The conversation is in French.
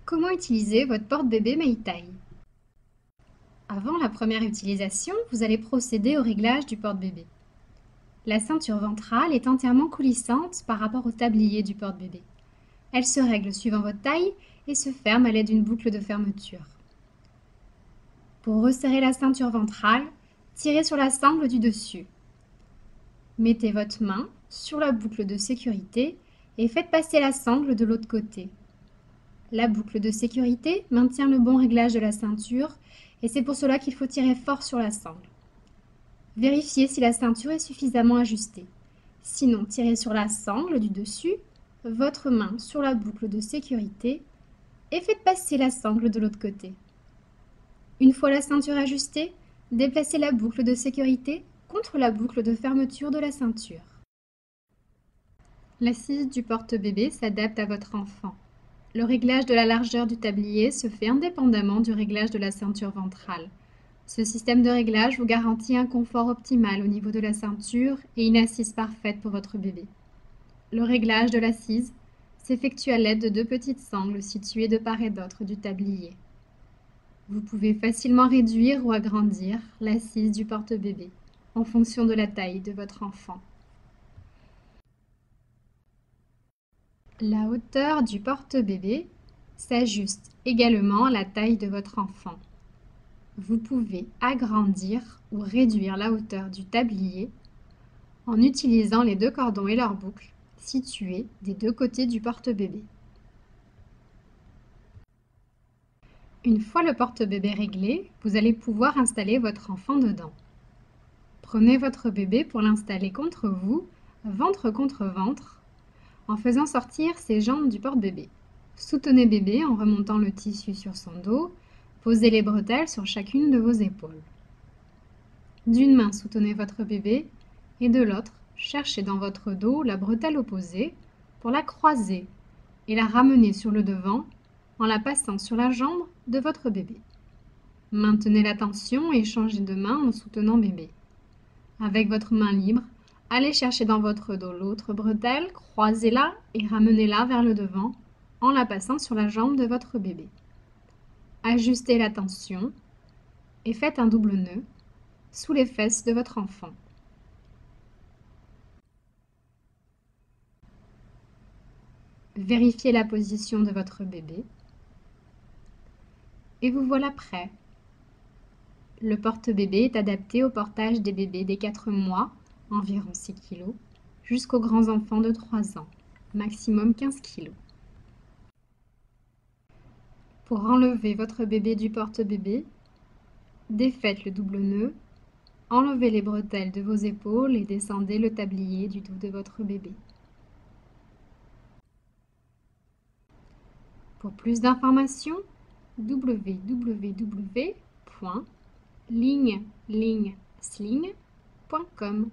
Comment utiliser votre porte-bébé Maytag? Avant la première utilisation, vous allez procéder au réglage du porte-bébé. La ceinture ventrale est entièrement coulissante par rapport au tablier du porte-bébé. Elle se règle suivant votre taille et se ferme à l'aide d'une boucle de fermeture. Pour resserrer la ceinture ventrale, tirez sur la sangle du dessus. Mettez votre main sur la boucle de sécurité et faites passer la sangle de l'autre côté. La boucle de sécurité maintient le bon réglage de la ceinture et c'est pour cela qu'il faut tirer fort sur la sangle. Vérifiez si la ceinture est suffisamment ajustée. Sinon, tirez sur la sangle du dessus, votre main sur la boucle de sécurité et faites passer la sangle de l'autre côté. Une fois la ceinture ajustée, déplacez la boucle de sécurité contre la boucle de fermeture de la ceinture. L'assise du porte-bébé s'adapte à votre enfant. Le réglage de la largeur du tablier se fait indépendamment du réglage de la ceinture ventrale. Ce système de réglage vous garantit un confort optimal au niveau de la ceinture et une assise parfaite pour votre bébé. Le réglage de l'assise s'effectue à l'aide de deux petites sangles situées de part et d'autre du tablier. Vous pouvez facilement réduire ou agrandir l'assise du porte-bébé en fonction de la taille de votre enfant. La hauteur du porte-bébé s'ajuste également à la taille de votre enfant. Vous pouvez agrandir ou réduire la hauteur du tablier en utilisant les deux cordons et leurs boucles situés des deux côtés du porte-bébé. Une fois le porte-bébé réglé, vous allez pouvoir installer votre enfant dedans. Prenez votre bébé pour l'installer contre vous, ventre contre ventre, en faisant sortir ses jambes du porte-bébé. Soutenez bébé en remontant le tissu sur son dos. Posez les bretelles sur chacune de vos épaules. D'une main, soutenez votre bébé et de l'autre, cherchez dans votre dos la bretelle opposée pour la croiser et la ramener sur le devant en la passant sur la jambe de votre bébé. Maintenez la tension et changez de main en soutenant bébé. Avec votre main libre, allez chercher dans votre dos l'autre bretelle, croisez-la et ramenez-la vers le devant en la passant sur la jambe de votre bébé. Ajustez la tension et faites un double nœud sous les fesses de votre enfant. Vérifiez la position de votre bébé et vous voilà prêt. Le porte-bébé est adapté au portage des bébés dès 4 mois, environ 6 kg, jusqu'aux grands enfants de 3 ans, maximum 15 kg. Pour enlever votre bébé du porte-bébé, défaites le double nœud, enlevez les bretelles de vos épaules et descendez le tablier du dos de votre bébé. Pour plus d'informations, www.ligne-sling.com